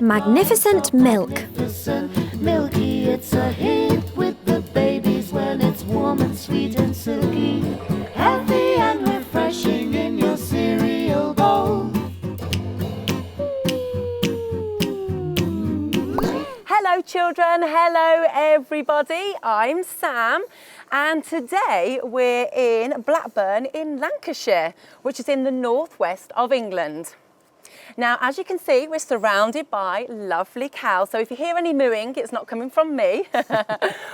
Magnificent milk. Magnificent, milky, it's a hit with the babies when it's warm and sweet and silky. Healthy and refreshing in your cereal bowl. Hello children, hello everybody, I'm Sam and today we're in Blackburn in Lancashire, which is in the northwest of England. Now, as you can see, we're surrounded by lovely cows. So if you hear any mooing, it's not coming from me.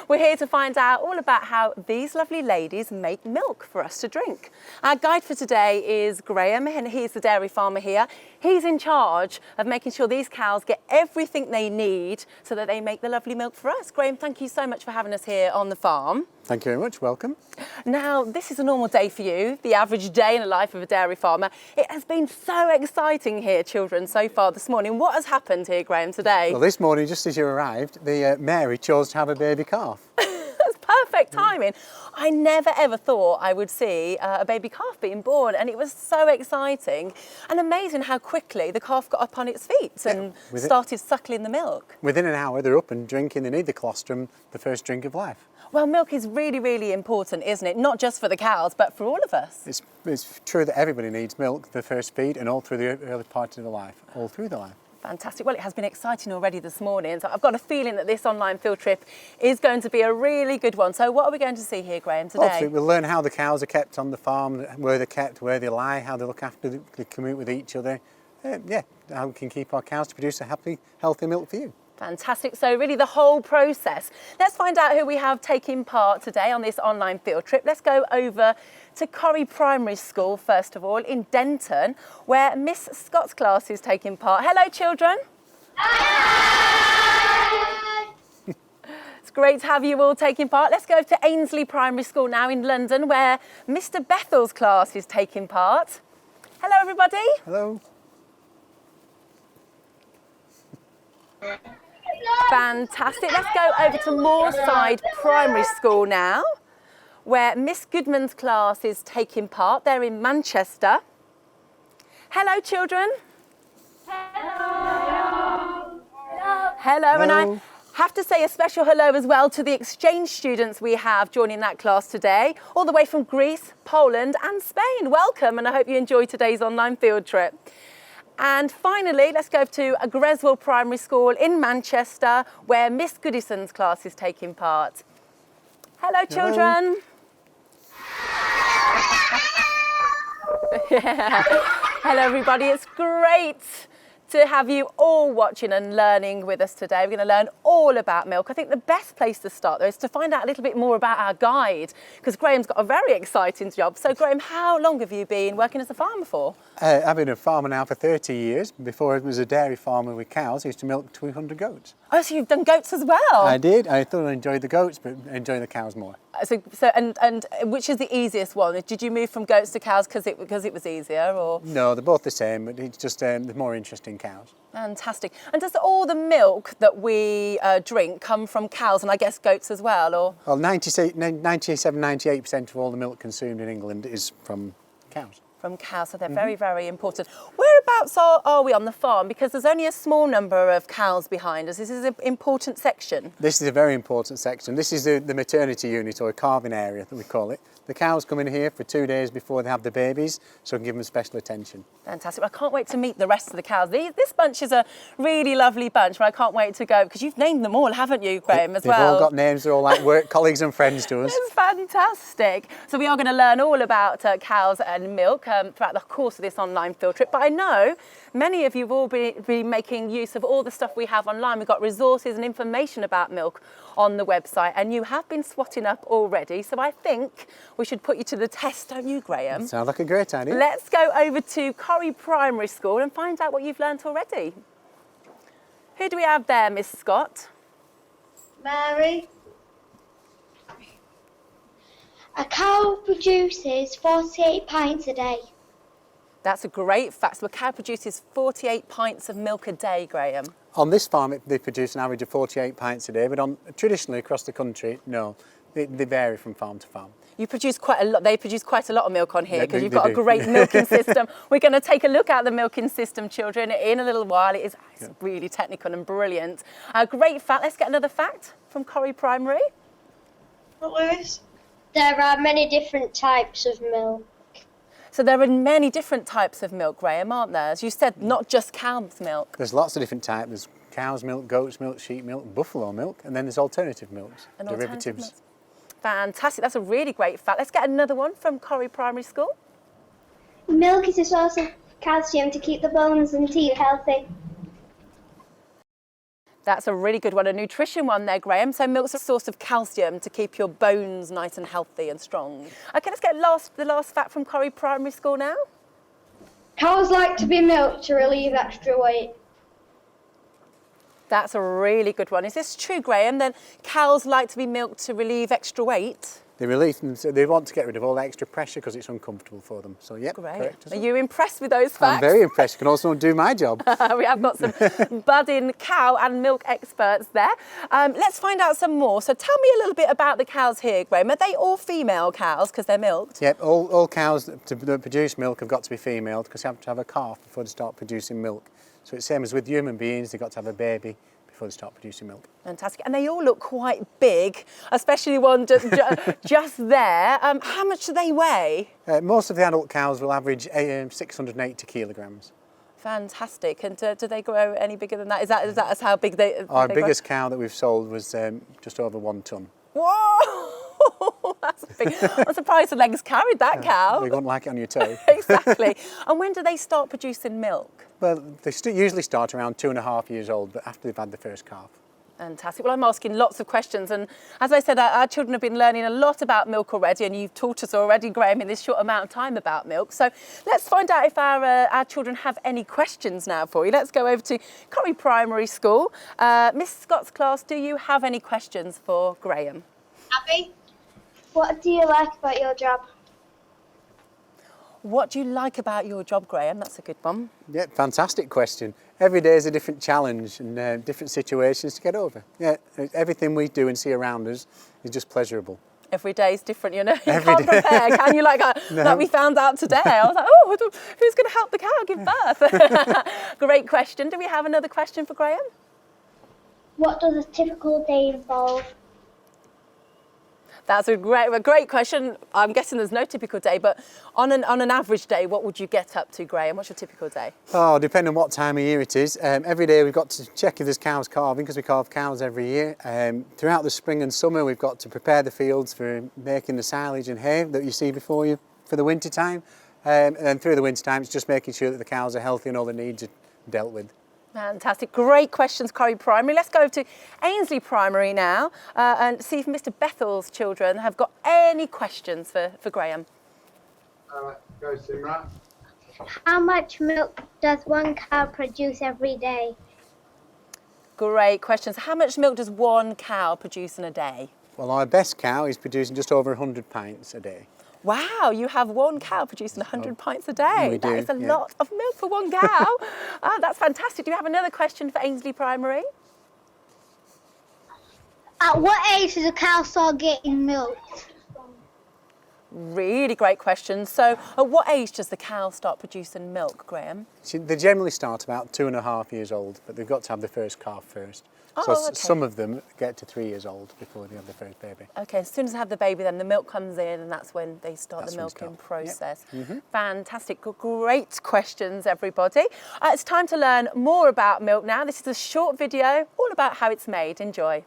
We're here to find out all about how these lovely ladies make milk for us to drink. Our guide for today is Graham, and he's the dairy farmer here. He's in charge of making sure these cows get everything they need so that they make the lovely milk for us. Graham, thank you so much for having us here on the farm. Thank you very much, welcome. Now, this is a normal day for you, the average day in the life of a dairy farmer. It has been so exciting here, children, so far this morning. What has happened here, Graham, today? Well, this morning, just as you arrived, Mary chose to have a baby calf. That's perfect timing. I never ever thought I would see a baby calf being born, and it was so exciting and amazing how quickly the calf got up on its feet and started suckling the milk. Within an hour, they're up and drinking. They need the colostrum, the first drink of life. Well, milk is really, really important, isn't it? Not just for the cows, but for all of us. It's true that everybody needs milk, the first feed, and all through the early part of the life, all through the life. Fantastic. Well, it has been exciting already this morning. So I've got a feeling that this online field trip is going to be a really good one. So what are we going to see here, Graham, today? Hopefully we'll learn how the cows are kept on the farm, where they're kept, where they lie, how they look after, they commute with each other. How we can keep our cows to produce a happy, healthy milk for you. Fantastic. So really the whole process. Let's find out who we have taking part today on this online field trip. Let's go over to Corrie Primary School, first of all, in Denton, where Miss Scott's class is taking part. Hello, children. Hi. It's great to have you all taking part. Let's go to Ainsley Primary School now in London, where Mr. Bethel's class is taking part. Hello, everybody. Hello. Fantastic. Let's go over to Moorside Primary School now, where Miss Goodman's class is taking part. They're in Manchester. Hello, children. Hello. Hello. And I have to say a special hello as well to the exchange students we have joining that class today, all the way from Greece, Poland and Spain. Welcome, and I hope you enjoy today's online field trip. And finally, let's go to a Greswell Primary School in Manchester, where Miss Goodison's class is taking part. Hello, children. Hello, everybody. It's great to have you all watching and learning with us today. We're going to learn all about milk. I think the best place to start, though, is to find out a little bit more about our guide, because Graham's got a very exciting job. So, Graham, how long have you been working as a farmer for? I've been a farmer now for 30 years. Before I was a dairy farmer with cows, I used to milk 200 goats. Oh, so you've done goats as well? I did. I thoroughly enjoyed the goats, but enjoy the cows more. And which is the easiest one? Did you move from goats to cows because it was easier, or? No, they're both the same, but it's just the more interesting cows. Fantastic. And does all the milk that we drink come from cows, and I guess goats as well, or? Well, 98% of all the milk consumed in England is from cows. From cows, so they're very, very important. Whereabouts are we on the farm? Because there's only a small number of cows behind us. This is an important section. This is a very important section. This is the maternity unit, or a calving area that we call it. The cows come in here for 2 days before they have the babies, so we can give them special attention. Fantastic. Well, I can't wait to meet the rest of the cows. This bunch is a really lovely bunch, but I can't wait to go, because you've named them all, haven't you, Graham, as well? They've all got names. They're all like work colleagues and friends to us. It's fantastic. So we are going to learn all about cows and milk throughout the course of this online field trip. But I know many of you have all been making use of all the stuff we have online. We've got resources and information about milk on the website, and you have been swatting up already. So I think we should put you to the test, don't you, Graham? Sounds like a great idea. Let's go over to Corrie Primary School and find out what you've learnt already. Who do we have there, Miss Scott? Mary. A cow produces 48 pints a day. That's a great fact. So a cow produces 48 pints of milk a day, Graham. On this farm, they produce an average of 48 pints a day, but traditionally across the country, no. They vary from farm to farm. You produce quite a lot. They produce quite a lot of milk on here Yeah, because they- you've they got a do. great milking system. We're going to take a look at the milking system, children, in a little while. It's really technical and brilliant. Great fact. Let's get another fact from Corrie Primary. Lewis? There are many different types of milk. So there are many different types of milk, Graham, aren't there? As you said, not just cow's milk. There's lots of different types. There's cow's milk, goat's milk, sheep milk, buffalo milk, and then there's alternative milks, And alternative derivatives. milks. Fantastic. That's a really great fact. Let's get another one from Corrie Primary School. Milk is a source of calcium to keep the bones and teeth healthy. That's a really good one, a nutrition one there, Graham. So milk's a source of calcium to keep your bones nice and healthy and strong. Okay, let's get the last fact from Corrie Primary School now. Cows like to be milked to relieve extra weight. That's a really good one. Is this true, Graham? Then cows like to be milked to relieve extra weight? They release them, so they want to get rid of all the extra pressure because it's uncomfortable for them. So, yep, Great. correct. Are you impressed with those facts? I'm very impressed. You can also do my job. We have got some budding cow and milk experts there. Let's find out some more. So tell me a little bit about the cows here, Graham. Are they all female cows because they're milked? Yep, all cows that produce milk have got to be female because they have to have a calf before they start producing milk. So it's the same as with human beings, they've got to have a baby before they start producing milk. Fantastic. And they all look quite big, especially one just there. How much do they weigh? Most of the adult cows will average 680 kilograms. Fantastic. And do they grow any bigger than that? Is that how big they Our they biggest cow that we've sold was just over 1 tonne. grow? Whoa! That's big. I'm surprised the legs carried that cow. They won't like it on your toe. Exactly. And when do they start producing milk? Well, they usually start around 2.5 years old, but after they've had the first calf. Fantastic. Well, I'm asking lots of questions, and as I said, our children have been learning a lot about milk already, and you've taught us already, Graham, in this short amount of time about milk. So let's find out if our children have any questions now for you. Let's go over to Corrie Primary School. Miss Scott's class, do you have any questions for Graham? Abby, what do you like about your job? What do you like about your job, Graham? That's a good one. Yeah, fantastic question. Every day is a different challenge and different situations to get over. Yeah, everything we do and see around us is just pleasurable. Every day is different, you know. You Every can't day. prepare, can you? Like we found out today. I was like, oh, who's going to help the cow give birth? Great question. Do we have another question for Graham? What does a typical day involve? That's a great question. I'm guessing there's no typical day, but on an average day, what would you get up to, Graham? What's your typical day? Oh, depending on what time of year it is. Every day we've got to check if there's cows calving because we calve cows every year. Throughout the spring and summer we've got to prepare the fields for making the silage and hay that you see before you for the winter time. And then through the winter time it's just making sure that the cows are healthy and all their needs are dealt with. Fantastic. Great questions, Corrie Primary. Let's go over to Ainsley Primary now and see if Mr. Bethel's children have got any questions for Graham. Go Simran. How much milk does one cow produce every day? Great questions. How much milk does one cow produce in a day? Well, our best cow is producing just over 100 pints a day. Wow, you have one cow producing 100 pints a day. We That do, is a yeah. lot of milk for one cow. That's fantastic. Do you have another question for Ainsley Primary? At what age does a cow start getting milked? Really great question. So at what age does the cow start producing milk, Graham? See, they generally start about 2.5 years old, but they've got to have the first calf first. Oh, So okay. some of them get to 3 years old before they have the first baby. Okay, as soon as they have the baby, then the milk comes in and that's when they start That's the when they milking start. Yep. process. Fantastic. Great questions, everybody. It's time to learn more about milk now. This is a short video all about how it's made. Enjoy.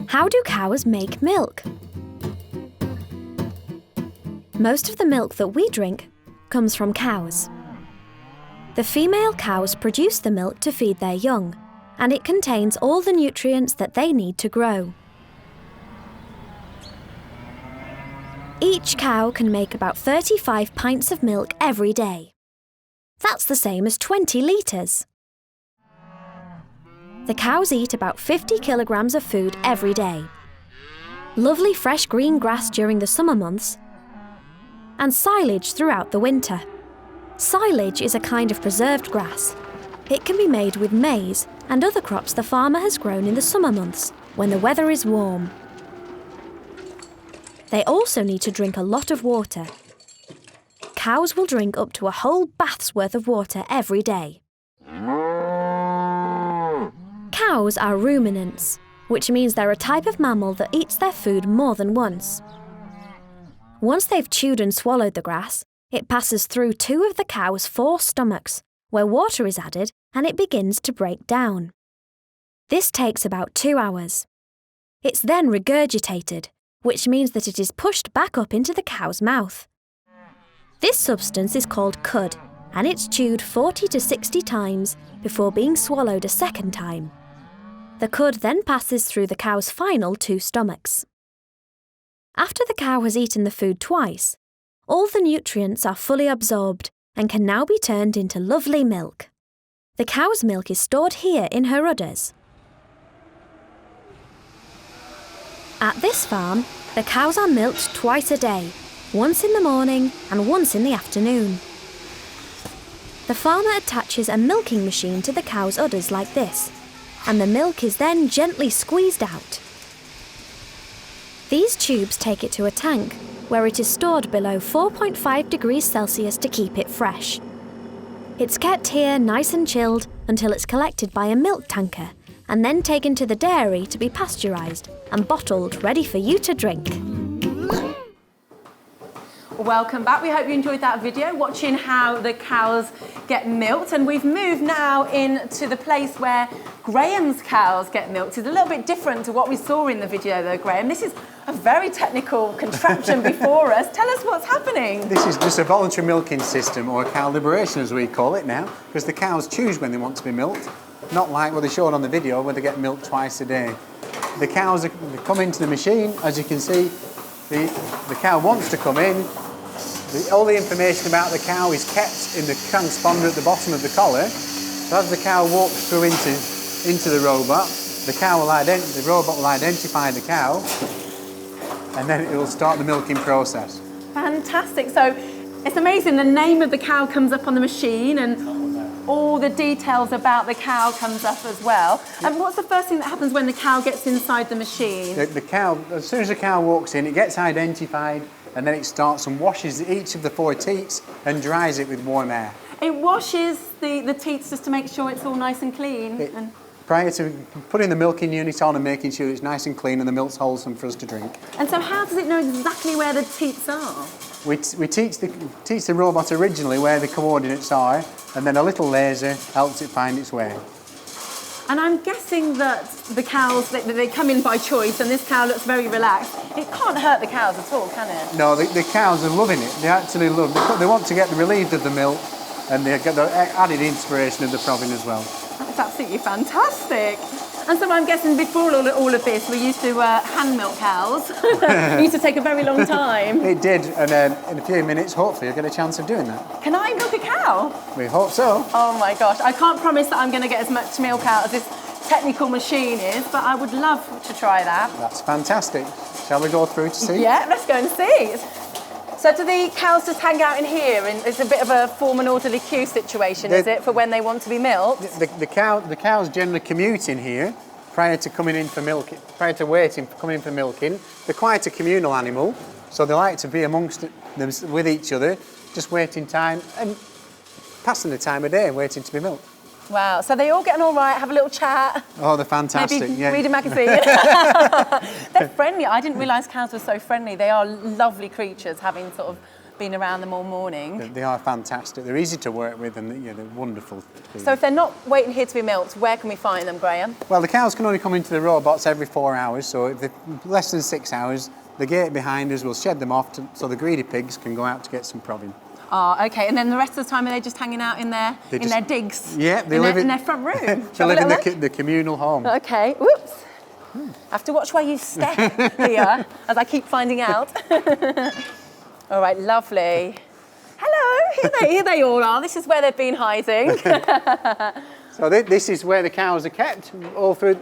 How do cows make milk? Most of the milk that we drink comes from cows. The female cows produce the milk to feed their young, and it contains all the nutrients that they need to grow. Each cow can make about 35 pints of milk every day. That's the same as 20 litres. The cows eat about 50 kilograms of food every day. Lovely fresh green grass during the summer months, and silage throughout the winter. Silage is a kind of preserved grass. It can be made with maize and other crops the farmer has grown in the summer months when the weather is warm. They also need to drink a lot of water. Cows will drink up to a whole bath's worth of water every day. Cows are ruminants, which means they're a type of mammal that eats their food more than once. Once they've chewed and swallowed the grass, it passes through 2 of the cow's 4 stomachs, where water is added and it begins to break down. This takes about 2 hours. It's then regurgitated, which means that it is pushed back up into the cow's mouth. This substance is called cud, and it's chewed 40 to 60 times before being swallowed a second time. The cud then passes through the cow's final 2 stomachs. After the cow has eaten the food twice, all the nutrients are fully absorbed and can now be turned into lovely milk. The cow's milk is stored here in her udders. At this farm, the cows are milked twice a day, once in the morning and once in the afternoon. The farmer attaches a milking machine to the cow's udders like this, and the milk is then gently squeezed out. These tubes take it to a tank, where it is stored below 4.5 degrees Celsius to keep it fresh. It's kept here nice and chilled until it's collected by a milk tanker and then taken to the dairy to be pasteurised and bottled ready for you to drink. Welcome back. We hope you enjoyed that video, watching how the cows get milked. And we've moved now into the place where Graham's cows get milked. It's a little bit different to what we saw in the video though, Graham. This is a very technical contraption before us. Tell us what's happening. This is just a voluntary milking system, or cow liberation as we call it now, because the cows choose when they want to be milked, not like what they showed on the video where they get milked twice a day. The cows they come into the machine, as you can see. The cow wants to come in. All the information about the cow is kept in the transponder at the bottom of the collar. So as the cow walks through into the robot, the robot will identify the cow, and then it will start the milking process. Fantastic. So it's amazing. The name of the cow comes up on the machine, and all the details about the cow comes up as well. And what's the first thing that happens when the cow gets inside the machine? The cow, as soon as the cow walks in, it gets identified, and then it starts and washes each of the 4 teats and dries it with warm air. It washes the teats just to make sure it's all nice and clean. Prior to putting the milking unit on and making sure it's nice and clean and the milk's wholesome for us to drink. And so how does it know exactly where the teats are? We teach the robot originally where the coordinates are, and then a little laser helps it find its way. And I'm guessing that the cows, they come in by choice, and this cow looks very relaxed. It can't hurt the cows at all, can it? No, the cows are loving it. They actually love it. They want to get relieved of the milk, and they get the added inspiration of the probbing as well. That's absolutely fantastic. And so I'm guessing before all of this, we used to hand milk cows. It used to take a very long time. It did, and in a few minutes, hopefully, you'll get a chance of doing that. Can I milk a cow? We hope so. Oh my gosh, I can't promise that I'm going to get as much milk out as this technical machine is, but I would love to try that. That's fantastic. Shall we go through to see? Yeah, let's go and see. So do the cows just hang out in here, and it's a bit of a form and orderly queue situation, is it, for when they want to be milked? The cows generally commute in here prior to coming in for milking, prior to waiting for coming in for milking. They're quite a communal animal, so they like to be amongst them with each other, just waiting time and passing the time of day waiting to be milked. Wow, so they all get on all right, have a little chat. Oh, they're fantastic. Maybe yeah. read a magazine. They're friendly. I didn't realise cows were so friendly. They are lovely creatures, having sort of been around them all morning. They are fantastic. They're easy to work with, and they're wonderful. So if they're not waiting here to be milked, where can we find them, Graham? Well, the cows can only come into the robots every 4 hours, so if they're less than 6 hours, the gate behind us will shed them off so the greedy pigs can go out to get some probbing. Oh, okay. And then the rest of the time, are they just hanging out in their digs? Yeah, they live in their front room. They live in the communal home. Okay. Whoops. I have to watch where you step here, as I keep finding out. All right, lovely. Hello. Here they all are. This is where they've been hiding. So this is where the cows are kept all through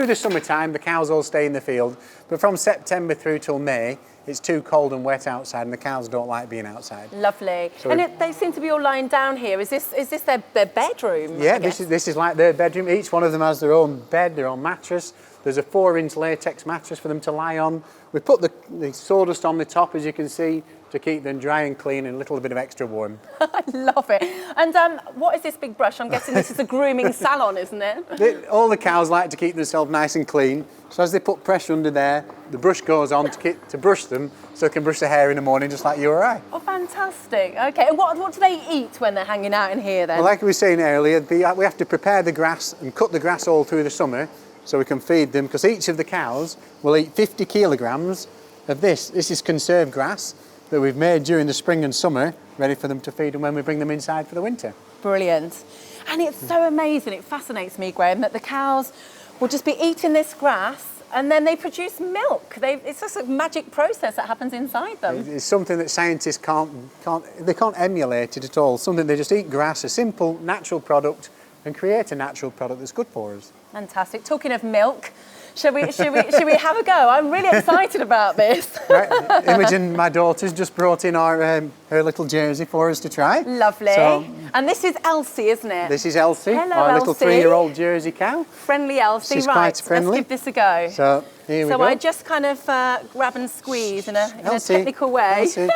the summertime. The cows all stay in the field, but from September through till May, it's too cold and wet outside, and the cows don't like being outside. Lovely. So and they seem to be all lying down here. Is this their bedroom? Yeah, this is like their bedroom. Each one of them has their own bed, their own mattress. There's a 4-inch latex mattress for them to lie on. We put the sawdust on the top, as you can see, to keep them dry and clean and a little bit of extra warm. I love it. And what is this big brush? I'm guessing this is a grooming salon, isn't it? All the cows like to keep themselves nice and clean. So as they put pressure under there, the brush goes on to brush them, so they can brush their hair in the morning just like you or I. Oh, fantastic. Okay, and what do they eat when they're hanging out in here then? Well, like we were saying earlier, we have to prepare the grass and cut the grass all through the summer so we can feed them, because each of the cows will eat 50 kilograms of this. This is conserved grass that we've made during the spring and summer, ready for them to feed them when we bring them inside for the winter. Brilliant. And it's so amazing, it fascinates me, Graham, that the cows will just be eating this grass and then they produce milk. It's just a magic process that happens inside them. It's something that scientists can't emulate it at all. Something they just eat grass, a simple natural product, and create a natural product that's good for us. Fantastic. Talking of milk, should we have a go? I'm really excited about this. Right. Imogen, my daughter's just brought in her little jersey for us to try. Lovely. So, and this is Elsie, isn't it? this is Elsie, Hello, our little Elsie. 3-year-old Jersey cow. Friendly Elsie, She's right. quite friendly. Let's give this a go. So here we So go. I just kind of grab and squeeze in a Elsie, technical way. Elsie.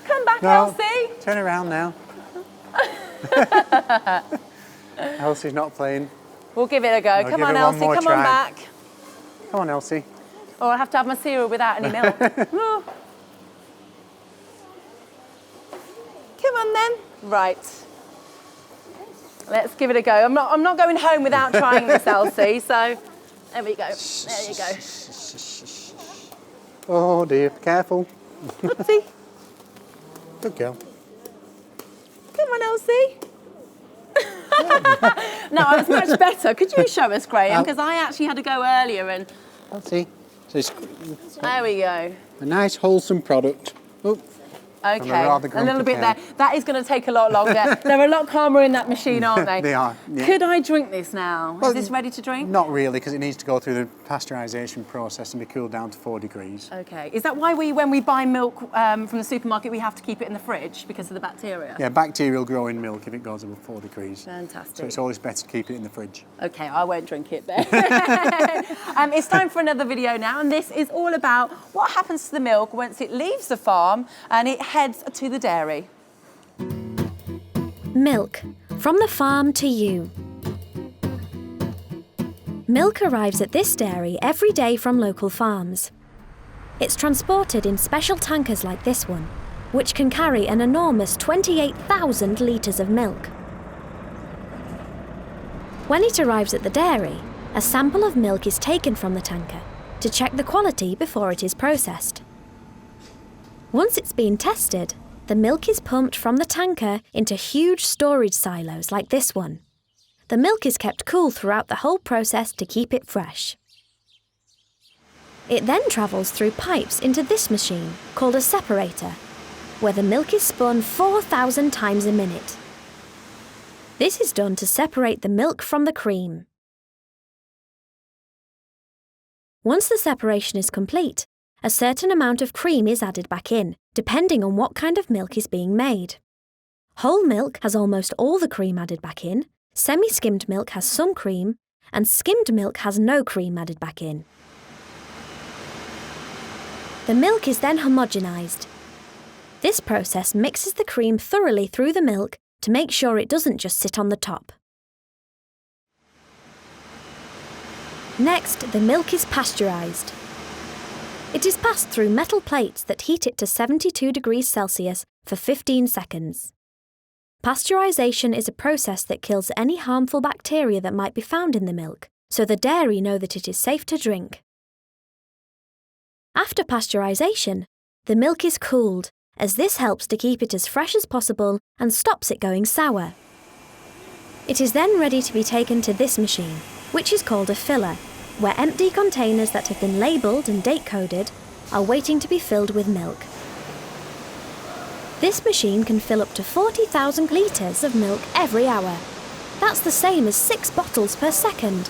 Come back, No, Elsie. turn around now. Elsie's not playing. We'll give it a go. I'll Come give on, it one Elsie. more Come try. on back. Come on, Elsie. Or I'll have to have my cereal without any milk. Oh. Come on then. Right. Let's give it a go. I'm not going home without trying this, Elsie. So there we go. There you go. Oh dear, careful. Oopsie. Good girl. Come on, Elsie. No, I was much better. Could you show us, Graham? Because I actually had to go earlier and Elsie. So it's there we go. a nice wholesome product. Oh, Okay, rather a little grumpy bit cow. there. That is going to take a lot longer. They're a lot calmer in that machine, aren't they? They are, yeah. Could I drink this now? Well, Is this ready to drink? not really, because it needs to go through the pasteurisation process and be cooled down to 4 degrees. Okay. Is that why when we buy milk from the supermarket, we have to keep it in the fridge because of the bacteria? Yeah, bacteria will grow in milk if it goes above 4 degrees. Fantastic. So it's always better to keep it in the fridge. Okay, I won't drink it then. It's time for another video now, and this is all about what happens to the milk once it leaves the farm and it heads to the dairy. Milk, from the farm to you. Milk arrives at this dairy every day from local farms. It's transported in special tankers like this one, which can carry an enormous 28,000 litres of milk. When it arrives at the dairy, a sample of milk is taken from the tanker to check the quality before it is processed. Once it's been tested, the milk is pumped from the tanker into huge storage silos like this one. The milk is kept cool throughout the whole process to keep it fresh. It then travels through pipes into this machine, called a separator, where the milk is spun 4,000 times a minute. This is done to separate the milk from the cream. Once the separation is complete, a certain amount of cream is added back in, depending on what kind of milk is being made. Whole milk has almost all the cream added back in, semi-skimmed milk has some cream, and skimmed milk has no cream added back in. The milk is then homogenised. This process mixes the cream thoroughly through the milk to make sure it doesn't just sit on the top. Next, the milk is pasteurised. It is passed through metal plates that heat it to 72 degrees Celsius for 15 seconds. Pasteurisation is a process that kills any harmful bacteria that might be found in the milk, so the dairy know that it is safe to drink. After pasteurisation, the milk is cooled, as this helps to keep it as fresh as possible and stops it going sour. It is then ready to be taken to this machine, which is called a filler, where empty containers that have been labelled and date-coded are waiting to be filled with milk. This machine can fill up to 40,000 litres of milk every hour. That's the same as 6 bottles per second.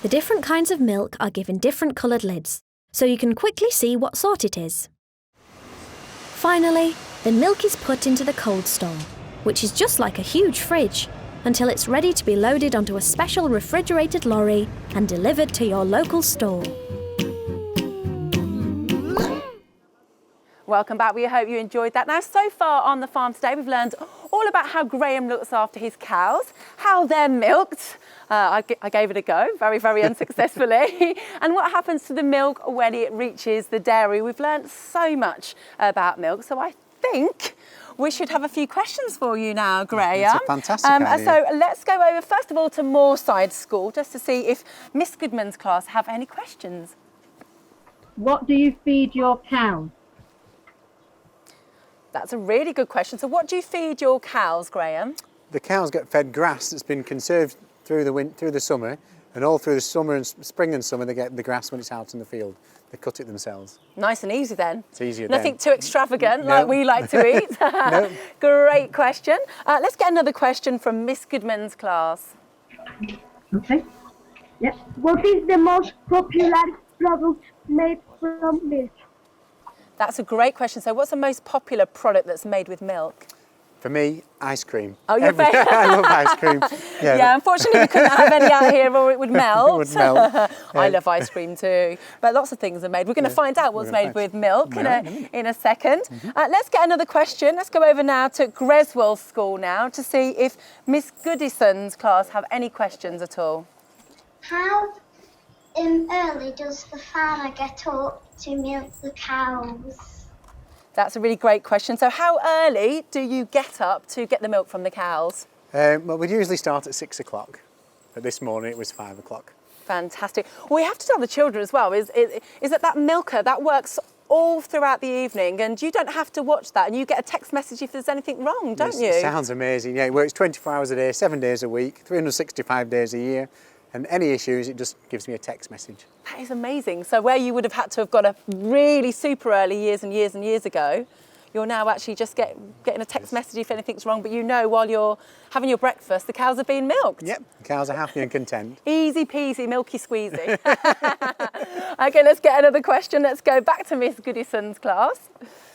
The different kinds of milk are given different coloured lids, so you can quickly see what sort it is. Finally, the milk is put into the cold store, which is just like a huge fridge, until it's ready to be loaded onto a special refrigerated lorry and delivered to your local store. Welcome back. We hope you enjoyed that. Now, so far on the farm today, we've learned all about how Graham looks after his cows, how they're milked. I gave it a go, very, very unsuccessfully. And what happens to the milk when it reaches the dairy. We've learned so much about milk, so I think we should have a few questions for you now, Graham. It's a fantastic idea. So let's go over, first of all, to Moorside School, just to see if Miss Goodman's class have any questions. What do you feed your cows? That's a really good question. So what do you feed your cows, Graham? The cows get fed grass that's been conserved through the summer, and all through the summer and spring and summer they get the grass when it's out in the field. They cut it themselves. Nice and easy then. It's easier Nothing then. too extravagant like we like to eat. No. Great question. Let's get another question from Miss Goodman's class. Okay. Yes. What is the most popular product made from milk? That's a great question. So what's the most popular product that's made with milk? For me, ice cream. Oh, your favourite? I love ice cream. Yeah, unfortunately we couldn't have any out here or it would melt. It would melt. I love ice cream too. But lots of things are made. We're going to find out what's made with milk in a second. Let's get another question. Let's go over now to Greswell School now to see if Miss Goodison's class have any questions at all. How early does the farmer get up to milk the cows? That's a really great question. So how early do you get up to get the milk from the cows? Well, we'd usually start at 6 o'clock, but this morning it was 5 o'clock. Fantastic. Well, we have to tell the children as well, is that milker, that works all throughout the evening and you don't have to watch that and you get a text message if there's anything wrong, don't you? It sounds amazing. Yeah, it works 24 hours a day, 7 days a week, 365 days a year. And any issues, it just gives me a text message. That is amazing. So where you would have had to have got up really super early years and years and years ago, you're now actually just getting a text message if anything's wrong, but you know while you're having your breakfast, the cows have been milked. Yep, the cows are happy and content. Easy peasy, milky squeezy. Okay, let's get another question. Let's go back to Miss Goodison's class.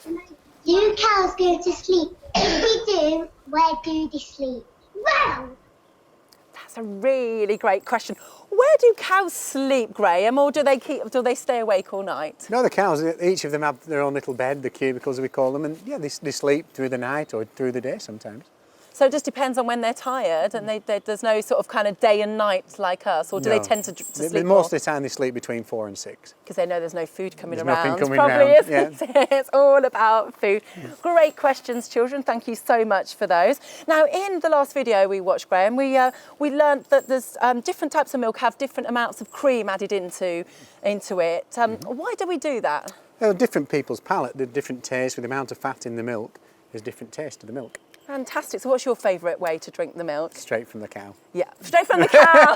Do cows go to sleep? If they do, where do they sleep? Well, that's a really great question. Where do cows sleep, Graham, or do they stay awake all night? No, the cows, each of them have their own little bed, the cubicles we call them, and yeah, they sleep through the night or through the day sometimes. So it just depends on when they're tired, and there's no sort of kind of day and night like us, or do they tend to sleep more? Most of the time they sleep between 4 and 6. Because they know there's no food coming There's around. nothing coming Probably around, isn't it? It's all about food. Great questions, children. Thank you so much for those. Now, in the last video we watched, Graham, we learned that there's different types of milk have different amounts of cream added into it. Why do we do that? Well, different people's palate, the different taste with the amount of fat in the milk, there's different taste to the milk. Fantastic. So what's your favourite way to drink the milk? Straight from the cow. Yeah, straight from the cow.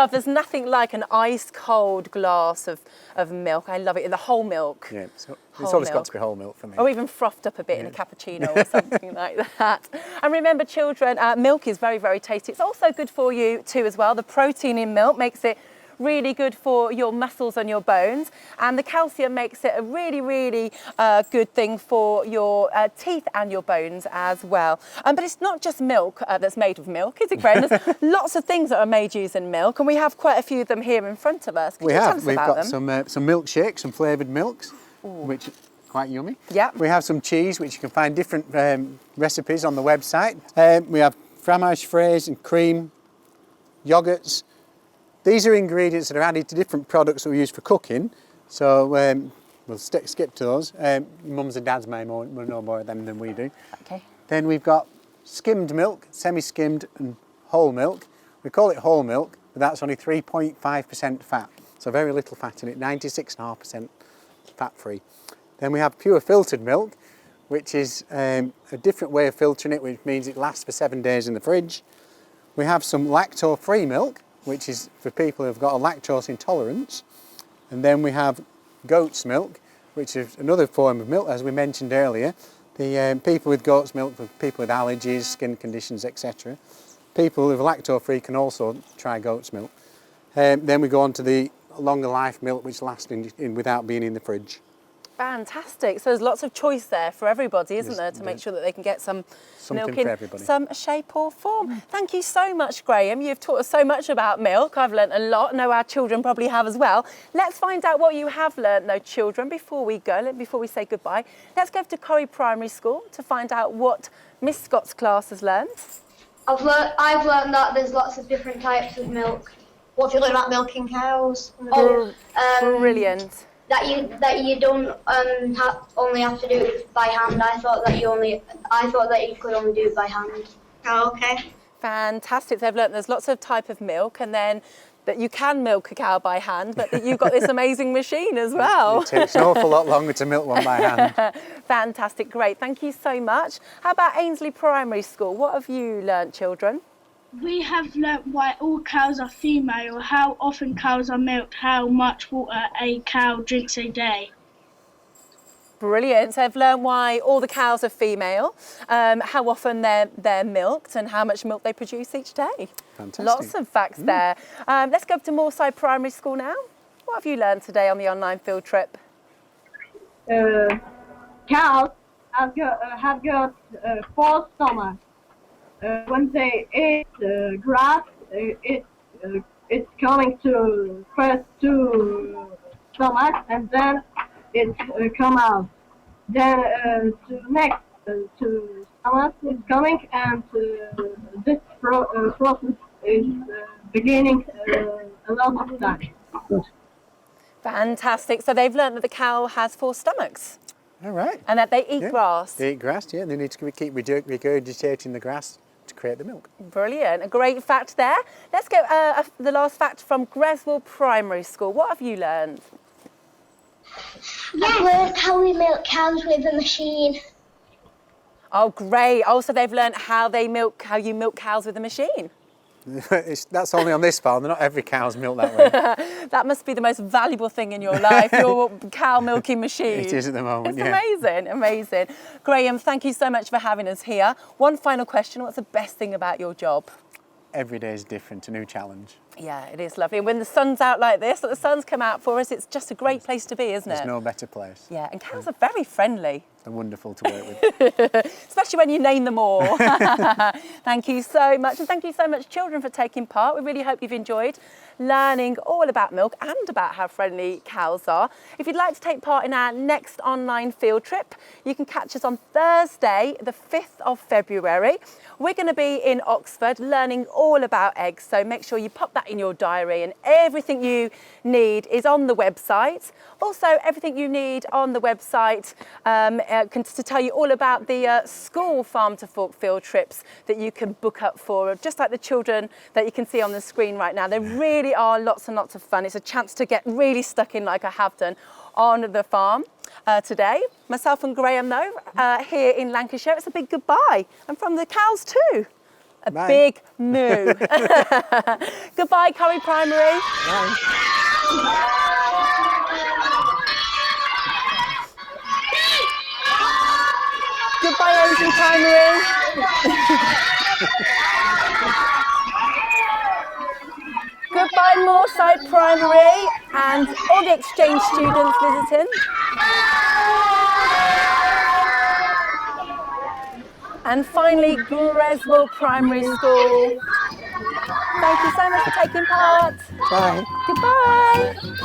There's nothing like an ice cold glass of milk. I love it, the whole milk. Yeah, it's always got to be whole milk for me. Or even frothed up a bit in a cappuccino or something like that. And remember, children, milk is very, very tasty. It's also good for you too as well. The protein in milk makes it really good for your muscles and your bones, and the calcium makes it a really, really good thing for your teeth and your bones as well. But it's not just milk that's made of milk, is it, Graham? There's lots of things that are made using milk, and we have quite a few of them here in front of us. Could you tell us about them? We've got some milkshakes, some flavoured milks, which are quite yummy. Yeah. We have some cheese, which you can find different recipes on the website. We have fromage fraise and cream, yoghurts. These are ingredients that are added to different products that we use for cooking. So we'll skip to those. Mums and dads may know more of them than we do. Okay. Then we've got skimmed milk, semi-skimmed and whole milk. We call it whole milk, but that's only 3.5% fat. So very little fat in it, 96.5% fat-free. Then we have pure filtered milk, which is a different way of filtering it, which means it lasts for 7 days in the fridge. We have some lactose-free milk, which is for people who've got a lactose intolerance. And then we have goat's milk, which is another form of milk, as we mentioned earlier. The people with goat's milk, for people with allergies, skin conditions, etc. People who are lactose-free can also try goat's milk. Then we go on to the longer life milk, which lasts without being in the fridge. Fantastic. So there's lots of choice there for everybody, isn't there, to make sure that they can get some milk in some shape or form. Thank you so much, Graham. You've taught us so much about milk. I've learnt a lot. I know our children probably have as well. Let's find out what you have learnt, though, children, before we go, before we say goodbye. Let's go to Corrie Primary School to find out what Miss Scott's class has learnt. I've learnt that there's lots of different types of milk. What have you learned about milking cows? Brilliant. That you don't only have to do it by hand. I thought that you could only do it by hand. Oh, okay. Fantastic. They've learnt there's lots of type of milk, and then that you can milk a cow by hand, but that you've got this amazing machine as well. It takes an awful lot longer to milk one by hand. Fantastic, great. Thank you so much. How about Ainsley Primary School? What have you learnt, children? We have learnt why all cows are female, how often cows are milked, how much water a cow drinks a day. Brilliant. So I've learned why all the cows are female, how often they're milked and how much milk they produce each day. Fantastic. Lots of facts there. Let's go up to Moorside Primary School now. What have you learned today on the online field trip? Cows have got 4 stomachs. When they eat grass, it's coming to first 2 stomachs, and then it come out. Then to next 2 stomachs is coming, and this process is beginning a lot of time. Good. Fantastic. So they've learned that the cow has 4 stomachs. All right. And that they eat grass. They eat grass, yeah. They need to keep regurgitating the grass to create the milk. Brilliant. A great fact there. Let's go the last fact from Greswell Primary School. What have you learned? I've learned how we milk cows with a machine. Oh, great. Also, they've learned how you milk cows with a machine. That's only on this farm. Not every cow's milked that way. That must be the most valuable thing in your life, your cow milking machine. It is at the moment, It's yeah. amazing, amazing. Graham, thank you so much for having us here. One final question. What's the best thing about your job? Every day is different, a new challenge. Yeah, it is lovely. And when the sun's out like this, that the sun's come out for us, it's just a great place to be, isn't it? There's no better place. Yeah, and cows are very friendly. They're wonderful to work with. Especially when you name them all. Thank you so much. And thank you so much, children, for taking part. We really hope you've enjoyed learning all about milk and about how friendly cows are. If you'd like to take part in our next online field trip, you can catch us on Thursday, the 5th of February. We're going to be in Oxford learning all about eggs, so make sure you pop that in your diary, and everything you need is on the website. Also, everything you need on the website to tell you all about the school farm to fork field trips that you can book up for, just like the children that you can see on the screen right now. They really are lots and lots of fun. It's a chance to get really stuck in like I have done on the farm today. Myself and Graham, though, here in Lancashire, it's a big goodbye. And from the cows too. A Bye. big moo. Goodbye, Corrie Primary. Bye. Goodbye, Ainsley Primary. Goodbye, Moorside Primary, and all the exchange students visiting. And finally, Greswell Primary School. Thank you so much for taking part. Bye. Goodbye.